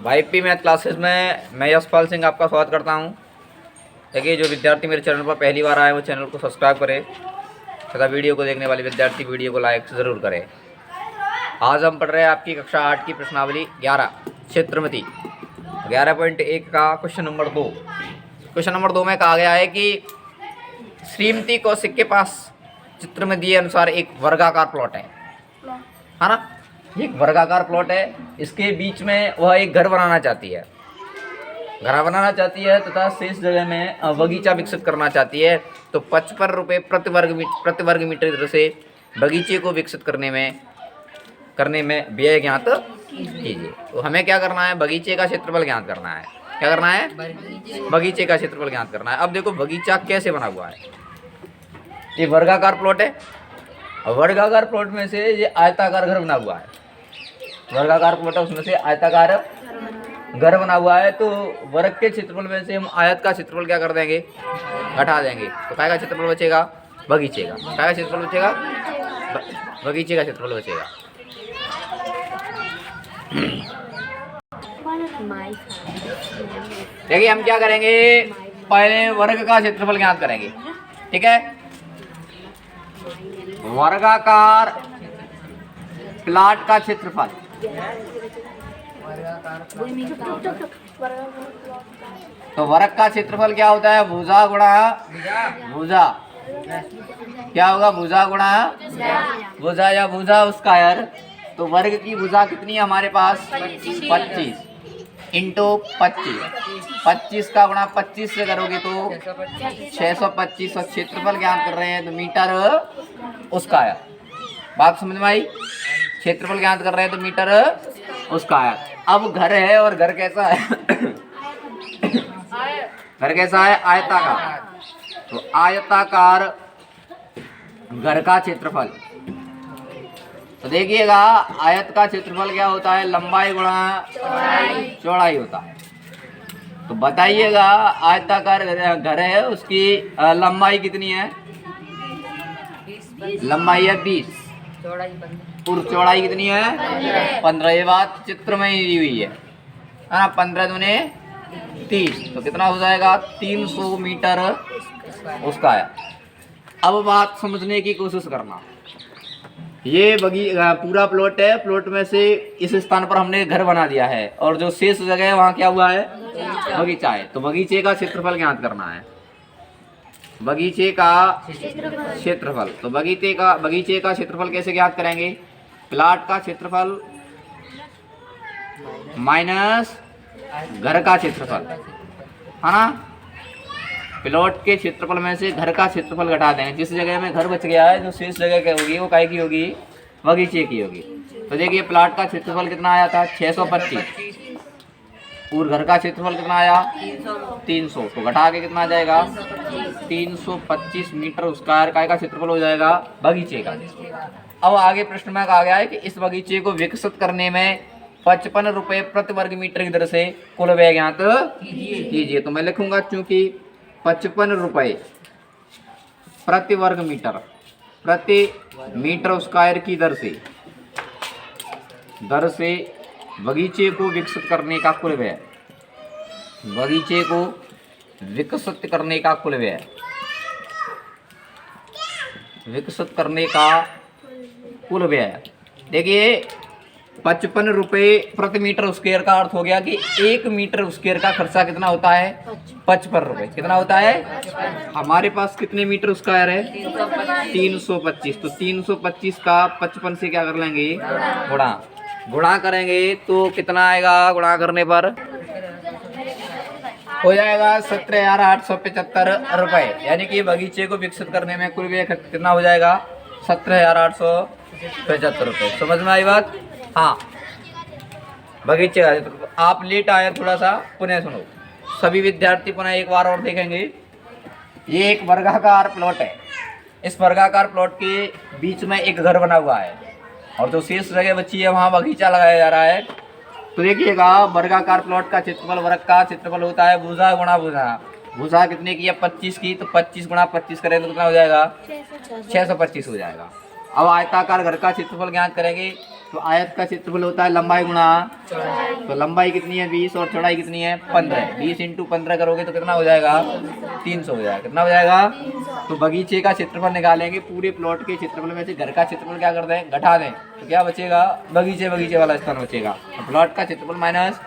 YP math classes में मैं यशपाल सिंह आपका स्वागत करता हूं। देखिए, जो विद्यार्थी मेरे चैनल पर पहली बार आए वो चैनल को सब्सक्राइब करें तथा वीडियो को देखने वाले विद्यार्थी वीडियो को लाइक ज़रूर करें। आज हम पढ़ रहे हैं आपकी कक्षा 8 की प्रश्नावली 11 क्षेत्रमति 11.1 का क्वेश्चन नंबर 2। क्वेश्चन नंबर 2 में कहा गया है कि श्रीमती कौशिक के पास चित्र में दिए अनुसार एक वर्गाकार प्लॉट है ना। एक वर्गाकार प्लॉट है, इसके बीच में वह एक घर बनाना चाहती है तथा शेष जगह में बगीचा विकसित करना चाहती है। तो 55 रुपये प्रति वर्ग मीटर दर से बगीचे को विकसित करने में व्यय ज्ञात कीजिए। तो हमें क्या करना है, बगीचे का क्षेत्रफल ज्ञात करना है। क्या करना है, बगीचे का क्षेत्रफल ज्ञात करना है। अब देखो बगीचा कैसे बना हुआ है, ये वर्गाकार प्लॉट है। वर्गाकार प्लॉट में से ये आयताकार घर बना हुआ है, वर्गाकार प्लॉट है उसमें से आयताकार घर बना हुआ है। तो वर्ग के क्षेत्रफल में से हम आयत का क्षेत्रफल क्या कर देंगे, घटा देंगे। तो काय का क्षेत्रफल बचेगा, बगीचे का। काय का क्षेत्रफल बचेगा, बगीचे का क्षेत्रफल बचेगा। देखिए हम क्या करेंगे, पहले वर्ग का क्षेत्रफल ज्ञात करेंगे। ठीक है, वर्गाकार प्लॉट का क्षेत्रफल, तो वर्ग का क्षेत्रफल क्या होता है, भुजा गुणा भुजा। क्या होगा, भुजा गुणा भुजा या भुजा स्क्वायर। तो वर्ग की भुजा कितनी है हमारे पास, 25 इंटू 25 का गुणा 25 से करोगे तो 625। और क्षेत्रफल ज्ञात कर रहे हैं तो मीटर स्क्वायर। बात समझ में आई, क्षेत्रफल ज्ञात कर रहे हैं तो मीटर स्क्वायर। अब घर है और घर कैसा है घर कैसा है, आयताकार। तो आयताकार घर का क्षेत्रफल, तो देखिएगा आयत का क्षेत्रफल क्या होता है, लंबाई गुणा चौड़ाई होता है। तो बताइएगा आयताकार घर है, उसकी लंबाई कितनी है, लंबाई है 20 और चौड़ाई कितनी है 15। ये बात चित्र में ही दी हुई है ना। 15 दूने 30, तो कितना हो जाएगा 300 मीटर उसका है। अब बात समझने की कोशिश करना, ये पूरा प्लॉट है, प्लॉट में से इस स्थान पर हमने घर बना दिया है और जो शेष जगह है वहाँ क्या हुआ है, बगीचा है। तो बगीचे का क्षेत्रफल ज्ञात करना है, बगीचे का क्षेत्रफल। तो बगीचे का क्षेत्रफल कैसे ज्ञात करेंगे, प्लॉट का क्षेत्रफल माइनस घर का क्षेत्रफल है ना। प्लॉट के क्षेत्रफल में से घर का क्षेत्रफल घटा देंगे। जिस जगह में घर बच गया है, जो शेष जगह क्या होगी वो काय की होगी, बगीचे की होगी। तो देखिए प्लॉट का क्षेत्रफल कितना आया था 625 और घर का क्षेत्रफल कितना आया 300। तो घटा के कितना आ जाएगा 325 मीटर स्क्वायर काय का क्षेत्रफल हो जाएगा, बगीचे का। अब आगे प्रश्न में कहा गया है कि इस बगीचे को विकसित करने में 55 रुपये प्रति वर्ग मीटर की दर से कुल व्यय ज्ञात कीजिए। तो मैं लिखूंगा चूंकि 55 रुपये प्रति वर्ग मीटर स्क्वायर की दर से बगीचे को विकसित करने का कुल व्यय, बगीचे को विकसित करने का कुल व्यय, विकसित करने का कुल व्यय। देखिए 55 रुपये प्रति मीटर स्क्वायर का अर्थ हो गया कि 1 मीटर स्क्वायर का खर्चा कितना होता है, 55 रुपये। कितना होता है, हमारे पास कितने मीटर स्क्वायर है 325। तो 325 का 55 से क्या कर लेंगे, गुणा करेंगे तो कितना आएगा, गुणा करने पर हो जाएगा 17,875 रुपये। यानी कि बगीचे को विकसित करने में कुल व्यय कितना हो जाएगा 17,875 रुपये। समझ में आई बात। हाँ, बगीचे का आप लेट आए थोड़ा सा, पुनः सुनो सभी विद्यार्थी, पुनः एक बार और देखेंगे। ये एक वर्गाकार प्लॉट है, इस वर्गाकार प्लॉट के बीच में एक घर बना हुआ है और जो शेष जगह बची है वहाँ बगीचा लगाया जा रहा है। तो देखिएगा वर्गाकार प्लॉट का क्षेत्रफल, वर्ग का क्षेत्रफल होता है भुजा गुणा भुजा। भुजा कितने की है 25 की, तो 25 गुणा 25 करें तो कितना हो जाएगा 625 हो जाएगा। अब आयताकार घर का क्षेत्रफल ज्ञात करेंगे तो आयत का क्षेत्रफल होता है लंबाई गुणा, तो लंबाई कितनी है 20 और चौड़ाई कितनी है 15। 20 × 15 करोगे तो कितना हो जाएगा 300 हो जाएगा। कितना हो जाएगा? तो बगीचे का क्षेत्रफल निकालेंगे, पूरे प्लॉट के क्षेत्रफल में से घर का क्षेत्रफल क्या कर दें, घटा दें, तो क्या बचेगा, बगीचे वाला स्थान बचेगा। तो प्लॉट का क्षेत्रफल माइनस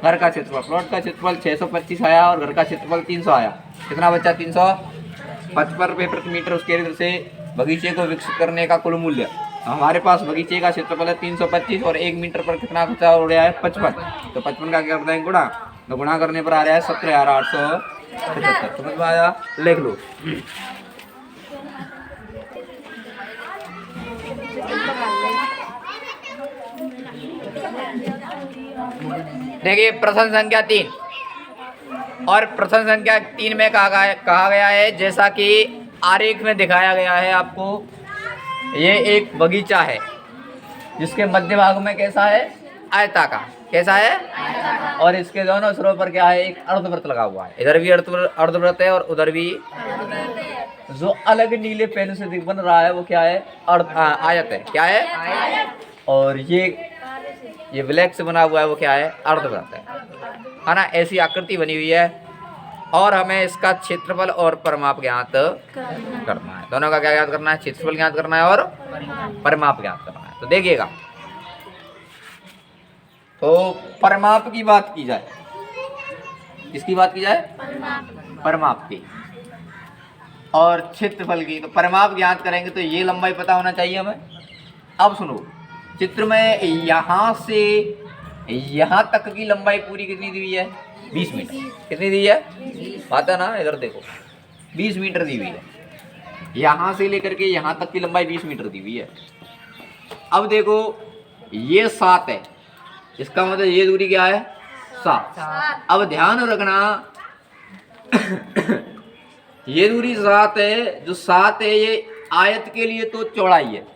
घर का क्षेत्रफल, प्लॉट का क्षेत्रफल 625 आया और घर का क्षेत्रफल 300 आया। कितना बचा 355 रुपये प्रति मीटर। उसके इधर से बगीचे को विकसित करने का कुल मूल्य, हमारे पास बगीचे का क्षेत्रफल है 325 और 1 मीटर पर कितना खर्चा हो रहा है 55। तो 55 का क्या करते हैं गुणा, तो गुणा करने पर आ रहा है 17,875। समझ में आया? लिख लो। देखिए प्रश्न संख्या 3 और प्रश्न संख्या 3 में कहा गया है, जैसा कि आरेख में दिखाया गया है आपको, ये एक बगीचा है जिसके मध्य भाग में कैसा है, आयताकार, कैसा है, और इसके दोनों सिरों पर क्या है, एक अर्धवृत्त लगा हुआ है। इधर भी अर्धवृत्त है और उधर भी। जो अलग नीले पेन से बन रहा है वो क्या है, आयत है। क्या है? और ये ब्लैक से बना हुआ है वो क्या है, अर्धवृत्त है ना। ऐसी आकृति बनी हुई है और हमें इसका क्षेत्रफल और परिमाप ज्ञात करना है। दोनों का क्या ज्ञात करना है, क्षेत्रफल ज्ञात करना है और परिमाप ज्ञात करना है। तो देखिएगा, तो परिमाप की बात की जाए, किसकी बात की जाए, परिमाप की, और क्षेत्रफल की। तो परिमाप ज्ञात करेंगे तो ये लंबाई पता होना चाहिए हमें। अब सुनो, चित्र में यहाँ से यहाँ तक की लंबाई पूरी कितनी दी हुई है, 20 मीटर। कितनी दी है, पता ना, इधर देखो 20 मीटर दी हुई है। यहाँ से लेकर के यहाँ तक की लंबाई 20 मीटर दी हुई है। अब देखो ये 7 है, इसका मतलब ये दूरी क्या है, 7। अब ध्यान रखना ये दूरी 7 है, जो 7 है ये आयत के लिए तो चौड़ाई है,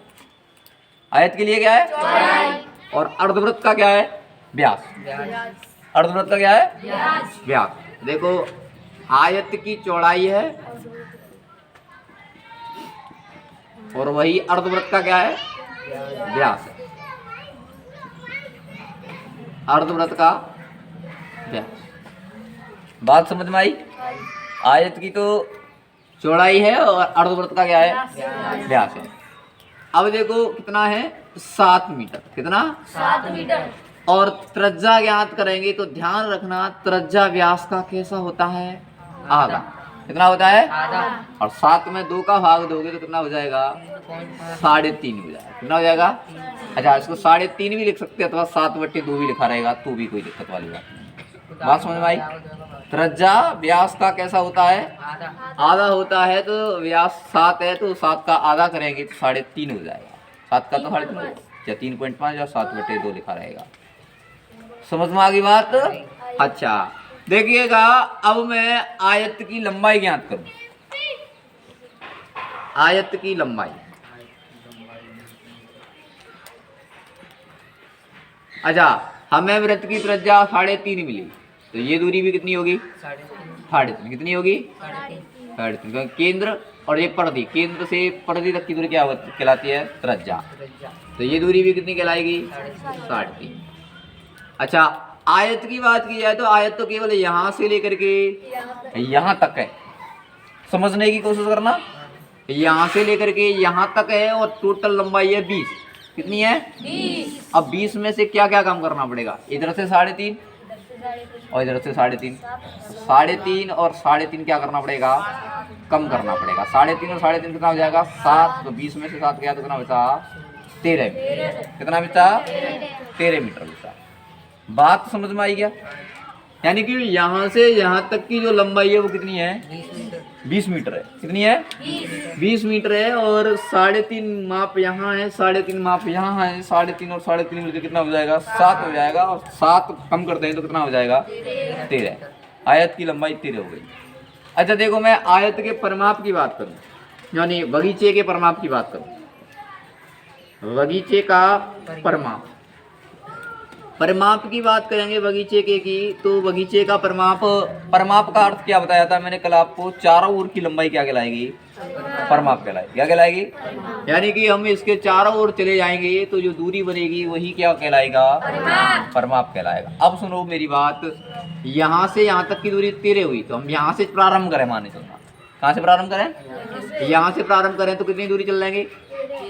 आयत के लिए क्या है, चौड़ाई। और अर्धवृत्त का क्या है, व्यास। अर्धवृत्त का क्या है, व्यास। देखो आयत की चौड़ाई है और वही अर्धवृत्त का क्या है, व्यास है। अर्धवृत्त का व्यास, बात समझ में आई? आयत की तो चौड़ाई है और अर्धवृत्त का क्या है, व्यास है। अब देखो कितना है, 7 मीटर। कितना, 7 मीटर। और त्रिज्या ज्ञात करेंगे तो ध्यान रखना त्रिज्या व्यास का कैसा होता है, आधा। कितना होता है, आधा। और 7 में 2 का भाग दोगे तो कितना हो जाएगा, 3.5 हो जाएगा। कितना हो जाएगा, अच्छा इसको 3.5 भी लिख सकते हैं अथवा 7/2 भी लिखा रहेगा तो भी कोई दिक्कत वाली बात नहीं। बात समझ में आई? त्रिज्या व्यास का कैसा होता है, आधा होता है। तो व्यास 7 है तो 7 का आधा करेंगे तो 3.5 हो जाएगा। 7 का तो 3.5 या 3.5 या 7/2 लिखा रहेगा। समझ में आ गई बात? अच्छा देखिएगा, अब मैं आयत की लंबाई ज्ञात करूं। आयत की लंबाई, अच्छा हमें वृत्त की त्रिज्या 3.5 मिली, तो ये दूरी भी कितनी होगी, 3.5। कितनी होगी, 3.5। केंद्र और ये परिधि, केंद्र से परिधि तक की दूरी क्या कहलाती है, त्रिज्या। तो ये दूरी भी कितनी कहलाएगी, 3.5। अच्छा आयत की बात की जाए तो आयत तो केवल यहाँ से लेकर के यहाँ तक है। समझने की कोशिश करना, यहाँ से लेकर के यहाँ तक है और टोटल लंबाई है 20। कितनी है, 20। अब 20 में से क्या क्या काम करना पड़ेगा, इधर से 3.5 और इधर से 3.5। 3.5 और 3.5 क्या करना पड़ेगा, कम करना पड़ेगा। 3.5 और 3.5 कितना हो जाएगा, 7। तो 20 में से 7 गया तो कितना बचा, 13 मीटर। कितना बचा, 13 मीटर बचा। बात समझ में आई क्या? यानी कि यहाँ से यहाँ तक की जो लंबाई है वो कितनी है, 20 मीटर है। कितनी है, 20 मीटर है। और 3.5 माप यहाँ है, 3.5 माप यहाँ है। 3.5 और 3.5 मिलकर कितना हो जाएगा, 7 हो जाएगा। और 7 कम करते हैं तो कितना हो जाएगा, 13। आयत की लंबाई 13 हो गई। अच्छा देखो, मैं आयत के परिमाप की बात करूँ, यानी बगीचे के परिमाप की बात करूँ। बगीचे का परिमाप, परिमाप की बात करेंगे बगीचे के की, तो बगीचे का परिमाप का अर्थ क्या बताया था मैंने कल आपको, चारों ओर की लंबाई क्या कहलाएगी, परिमाप कहलाएगी। क्या कहलाएगी, यानी कि हम इसके चारों ओर चले जाएंगे तो जो दूरी बनेगी वही क्या कहलाएगा, परिमाप कहलाएगा। अब सुनो मेरी बात, यहाँ से यहाँ तक की दूरी 13 हुई, तो हम यहाँ से प्रारंभ करें, माने चलना, कहाँ से प्रारंभ करें, यहाँ से प्रारंभ करें तो कितनी दूरी चल जाएंगे,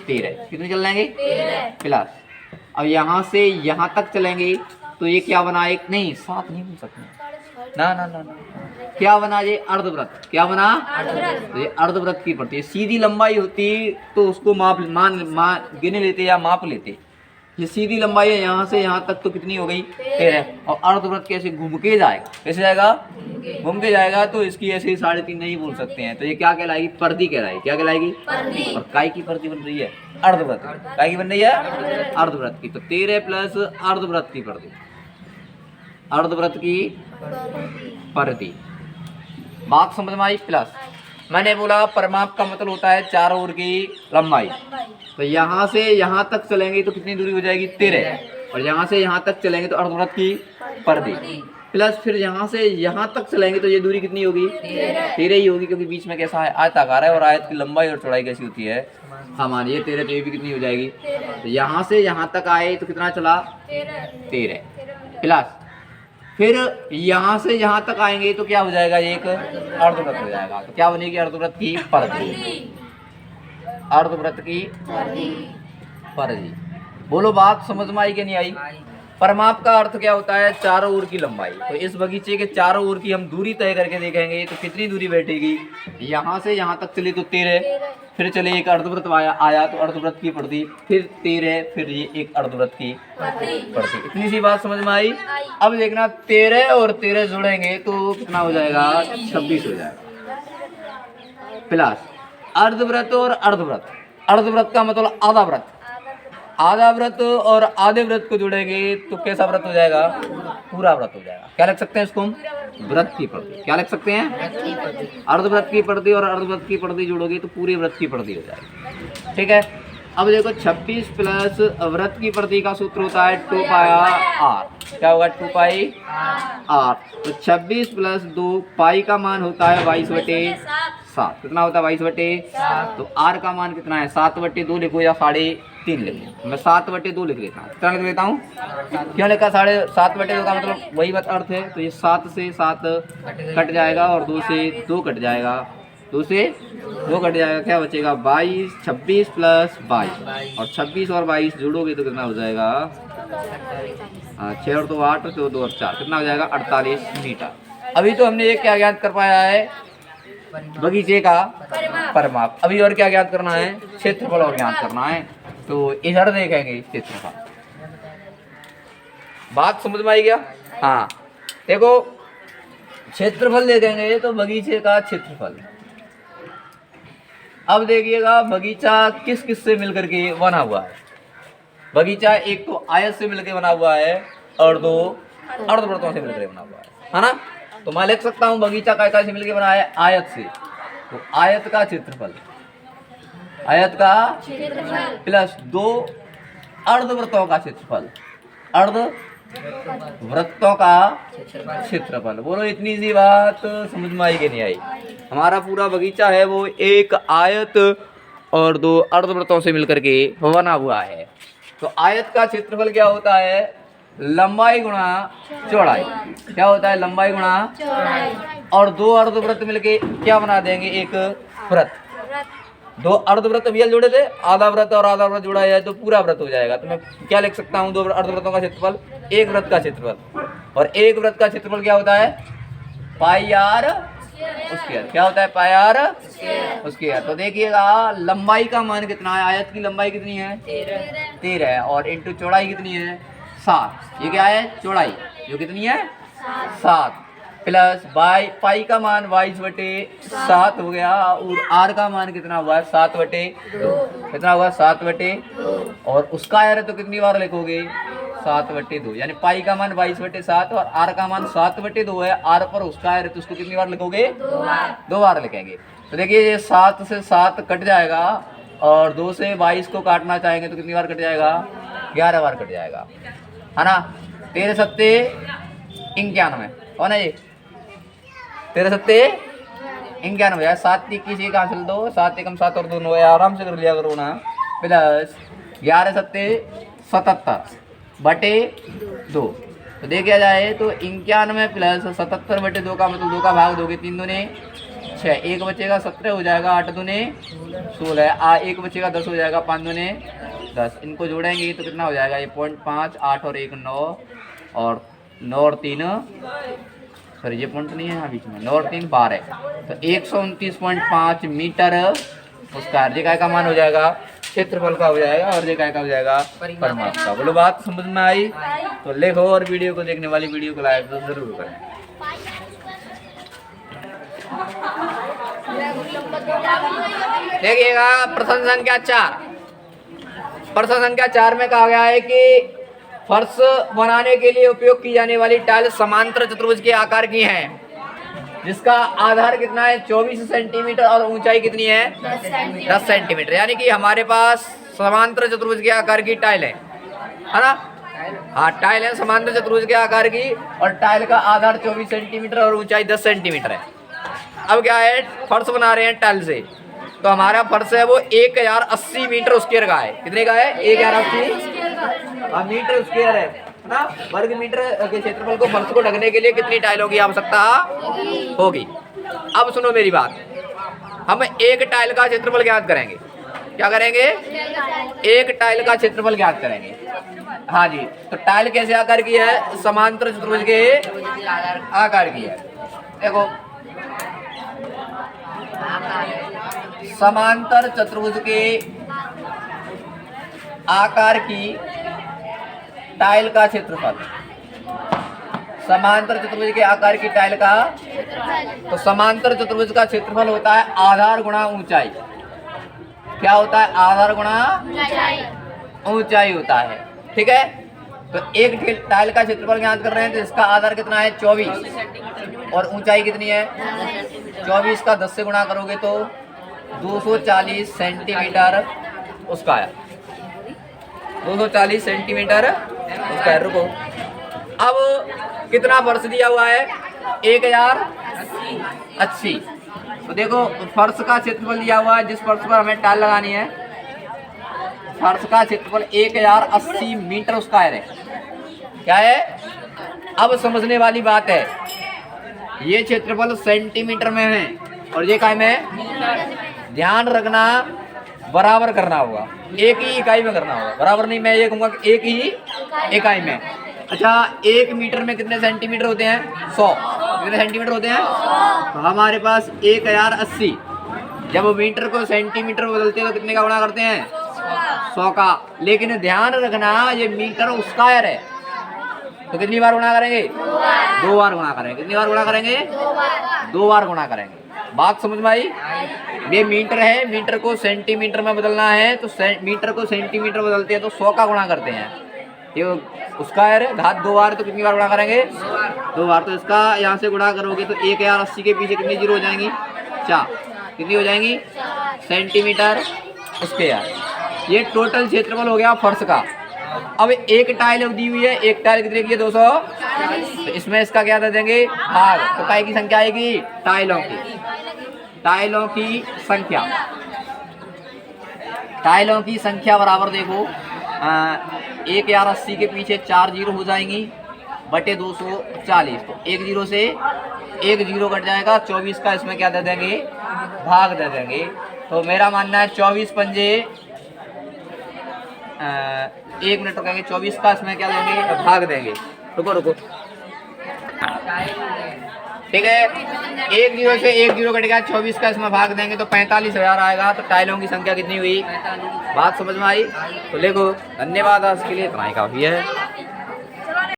13। कितनी चल जाएंगे, प्लस अब यहाँ से यहाँ तक चलेंगे तो ये क्या बना, एक नहीं 7 नहीं बोल सकते, ना ना ना ना, क्या बना ये अर्धवृत्त, क्या बना, तो ये अर्धवृत्त की पड़ती है। सीधी लंबाई होती तो उसको गिने लेते या माप लेते, ये सीधी लंबाई है यहाँ से यहाँ तक तो कितनी हो गई, 13। और अर्धवृत्त कैसे घूम के जाएगा, कैसे जाएगा, घूम के जाएगा, तो इसकी ऐसे 3.5 नहीं बोल सकते हैं, तो ये क्या कहलाएगी, पर्दी कहलाएगी। क्या कहलाएगी, और काय की पर्दी बन रही है, अर्धवृत्त। काय की बन रही है, अर्धवृत्त की। तो 13 प्लस अर्धवृत्त की पर्दी, अर्धवृत्त की पर्दी, बात समझ में आई। प्लस मैंने बोला परिमाप का मतलब होता है चारों ओर की लंबाई, तो यहाँ से यहाँ तक चलेंगे तो कितनी दूरी हो जाएगी, 13, और यहाँ से यहाँ तक चलेंगे तो अर्धवृत्त की पर्दी, प्लस फिर यहाँ से यहाँ तक चलेंगे तो ये दूरी कितनी होगी, 13 ही होगी, क्योंकि बीच में कैसा है, आयताकार है, और आयत की लंबाई और चौड़ाई कैसी होती है, हमारी ये 13, तो ये भी कितनी हो जाएगी, तो यहाँ से यहाँ तक आए तो कितना चला, 13, प्लस फिर यहाँ से यहाँ तक आएंगे तो क्या हो जाएगा, एक अर्धवृत्त हो जाएगा। तो क्या बनेगी, अर्धवृत्त की पर्दी, अर्धवृत्त की पर्दी। बोलो बात समझ में आई कि नहीं आई। परिमाप का अर्थ क्या होता है, चारों ओर की लंबाई। तो इस बगीचे के चारों ओर की हम दूरी तय करके देखेंगे तो कितनी दूरी बैठेगी, यहाँ से यहाँ तक चले तो 13, फिर चले एक अर्धवृत्त आया तो अर्धवृत्त की पर्दी, फिर 13, फिर ये एक अर्धवृत्त की पर्दी। इतनी सी बात समझ में आई। अब देखना 13 और 13 जोड़ेंगे तो कितना हो जाएगा, 26 हो जाएगा, प्लस अर्धवृत्त और अर्धवृत्त, अर्धवृत्त का मतलब आधा वृत्त, आधा वृत्त और आधे वृत्त को जोड़ेंगे तो कैसा वृत्त हो जाएगा, पूरा वृत्त हो जाएगा। क्या लिख सकते हैं इसको हम, वृत्त की पर्दी। क्या लिख सकते हैं, अर्धवृत्त की पर्दी और अर्धवृत्त की पर्दी जोड़ोगे तो पूरे वृत्त की पर्दी हो जाएगी। ठीक है, अब देखो 26 प्लस वृत्त की पर्दी का सूत्र होता है 2 पाया r। क्या होगा, 2 पाई r। तो 26 प्लस 2, पाई का मान होता है 22/7। कितना होता है, 22/7। तो r का मान कितना है, 7/2 लिखो या 3.5 लिखो। मैं 7/2 लिख लेता हूँ। कितना लिख लेता हूँ, क्यों लिखा, 7/2 का मतलब वही बात अर्थ है। तो ये 7 से 7 कट जाएगा और 2 से 2 कट जाएगा, 2 से 2 कट जाएगा, क्या बचेगा 22। 26 प्लस 22 और 26 और 22 जोड़ोगे तो कितना हो जाएगा, 6 और 2 8, 2 और 4 कितना हो जाएगा, 48 मीटर। अभी तो हमने ये क्या ज्ञात कर पाया है, बगीचे का परिमाप। अभी और क्या ज्ञात करना है, क्षेत्रफल और ज्ञात करना है। तो इधर देखेंगे क्षेत्रफल, बात समझ में आई क्या। हाँ देखो, क्षेत्रफल देखेंगे तो बगीचे का क्षेत्रफल। अब देखिएगा बगीचा किस किस से मिलकर के बना हुआ है। बगीचा एक तो आयत से मिलकर बना हुआ है और 2 अर्धवृत्तों से मिलकर बना हुआ है ना। तो मैं लिख सकता हूँ बगीचा काय से मिलकर बना है, आयत से। तो आयत का क्षेत्रफल, आयत का प्लस 2 अर्धवृत्तों का क्षेत्रफल, अर्धवृत्तों का क्षेत्रफल। बोलो इतनी सी बात समझ में आई कि नहीं आई। हमारा पूरा बगीचा है वो एक आयत और 2 अर्धवृत्तों से मिलकर के बना हुआ है। तो आयत का क्षेत्रफल क्या होता है, लंबाई गुणा चौड़ाई। क्या होता है, लंबाई गुणा चौड़ाई। और 2 अर्धवृत्त मिलके क्या बना देंगे, एक वृत्त। 2 अर्धवृत्त भी जोड़े थे, आधा वृत्त और आधा वृत्त जोड़ा जाए तो पूरा वृत्त हो जाएगा। तो मैं क्या लिख सकता हूँ, 2 अर्धवृत्तों का क्षेत्रफल, एक वृत्त का क्षेत्रफल। और एक वृत्त का क्षेत्रफल क्या होता है, पाई आर स्क्वायर। क्या होता है, पाई आर स्क्वायर। तो देखिएगा लंबाई का मान कितना है, आयत की लंबाई कितनी है, 13 है, और इंटू चौड़ाई कितनी है, 7। ये क्या है, चौड़ाई जो कितनी है, 7 प्लस पाई का मान 22/7 हो गया। और आर का मान कितना हुआ है, 7/2। कितना हुआ, 7/2। और उसका आर तो कितनी बार लिखोगे, 7/2। यानी पाई का मान 22/7 और आर का मान 7/2 है। आर पर उसका आर है तो उसको कितनी बार लिखोगे, 2 बार लिखेंगे। तो देखिए ये 7 से 7 कट जाएगा और 2 से 22 को काटना चाहेंगे तो कितनी बार कट जाएगा, 11 बार कट जाएगा, है ना। 13 सत्ते 91 कौन है ये? 13 सत्ते 91 यार, 7 21 एक हासिल दो, 7 एकम 7 और 2 9 आराम से कर लिया करो ना। प्लस 11 सत्ते 77 बटे 2, तो देखा जाए तो 91 प्लस 77 बटे 2 का मतलब 2 का भाग दोगे 3 दूने 6, एक बचेगा 17 हो जाएगा, 8 दूने 16, एक बचेगा 10 हो जाएगा, 5 दूने 10। इनको जोड़ेंगे तो कितना हो जाएगा? ये 0.5, 8 और 1 9, और 9 और 3 सॉरी ये पॉइंट नहीं है यहाँ बीच में, 9 और 3 12, तो 129.5 मीटर उसका काय का मान हो जाएगा, क्षेत्रफल का हो जाएगा, और ये काय का हो जाएगा, परिमाप का। बोलो बात समझ में आई? तो लिखो, और वीडियो को देखने वाली वीडियो को लाइक तो जरूर करें। देखिएगा प्रश्न संख्या 4। प्रश्न संख्या 4 में कहा गया है कि फर्श बनाने के लिए उपयोग की जाने वाली टाइल समांतर चतुर्भुज के आकार की है, जिसका आधार कितना है 24 सेंटीमीटर और ऊंचाई कितनी है 10 सेंटीमीटर। यानी कि हमारे पास समांतर चतुर्भुज के आकार की टाइल है ना? हाँ, टाइल है समांतर चतुर्भुज के आकार की, और टाइल का आधार 24 सेंटीमीटर और ऊंचाई 10 सेंटीमीटर है। अब क्या है, फर्श बना रहे हैं टाइल से, तो हमारा फर्श है वो 1080 मीटर स्क्वायर का है। कितने का है? 1080 मीटर स्क्वायर है ना, वर्ग मीटर के क्षेत्रफल को फर्श को ढकने के लिए कितनी टाइलों की आवश्यकता होगी? अब सुनो मेरी बात, हम एक टाइल का क्षेत्रफल ज्ञात करेंगे। क्या करेंगे? एक टाइल का क्षेत्रफल ज्ञात करेंगे। हाँ जी, तो टाइल कैसे आकार की है? समांतर चतुर्भुज के आकार की है। देखो, समांतर चतुर्भुज के आकार की टाइल का क्षेत्रफल, समांतर चतुर्भुज के आकार की टाइल का, तो समांतर चतुर्भुज का क्षेत्रफल होता है आधार गुणा ऊंचाई। क्या होता है? आधार गुणा ऊंचाई होता है। ठीक है, तो एक टाइल का क्षेत्रफल ज्ञात कर रहे हैं, तो इसका आधार कितना है 24, और ऊंचाई कितनी है 24 का 10 से गुणा करोगे तो 240 सेंटीमीटर उसका है, 240 सेंटीमीटर उसका है। रुको, अब कितना फर्श दिया हुआ है? 1080। तो देखो, फर्श का क्षेत्रफल दिया हुआ है, जिस फर्श पर हमें टाइल लगानी है, फर्श का क्षेत्रफल 1080 मीटर स्क्वायर है। क्या है? अब समझने वाली बात है, ये क्षेत्रफल सेंटीमीटर में है और ये काय में है। ध्यान रखना, बराबर करना होगा, एक ही इकाई में करना होगा, बराबर नहीं। मैं ये कहूँगा कि एक ही इकाई में। अच्छा, 1 मीटर में कितने सेंटीमीटर होते हैं? 100। कितने सेंटीमीटर होते हैं? तो हमारे पास 1080, जब मीटर को सेंटीमीटर बदलते हैं तो कितने का गुणा करते हैं? 100 का। लेकिन ध्यान रखना, ये मीटर स्क्वायर है, तो कितनी बार गुणा करेंगे? 2 बार गुणा करेंगे। कितनी बार गुणा करेंगे? 2 बार गुणा करेंगे। बात समझ में आई? ये मीटर है, मीटर को सेंटीमीटर में बदलना है, तो मीटर को सेंटीमीटर बदलते हैं तो 100 का गुणा करते हैं। ये उसका है घात 2 बार, तो कितनी बार गुणा करेंगे? 2 बार। तो इसका यहाँ से गुणा करोगे तो 1080 के पीछे कितनी जीरो हो जाएंगी? 4। कितनी हो जाएंगी? Centimetre square. ये टोटल क्षेत्रफल हो गया फर्श का। अब एक टाइल दी हुई है, एक टाइल कितने की है? 200। तो इसमें इसका क्या दे देंगे? भाग। तो काय की संख्या आएगी? टाइलों की। टाइलों की संख्या, टाइलों की संख्या बराबर देखो, 1080 के पीछे 4 जीरो हो जाएंगी बटे 240, तो 1 जीरो से 1 जीरो कट जाएगा। 24 का इसमें क्या दे देंगे? भाग दे देंगे। तो मेरा मानना है 24 पंजे 1 मिनट रुकेंगे, 24 का इसमें क्या देंगे? भाग देंगे। रुको रुको, ठीक है, 1 जीरो से 1 जीरो कटेगा, 24 का इसमें भाग देंगे तो 45,000 आएगा। तो टाइलों की संख्या कितनी हुई? बात समझ में आई? तो देखो, धन्यवाद, आज के लिए इतना ही काफ़ी है।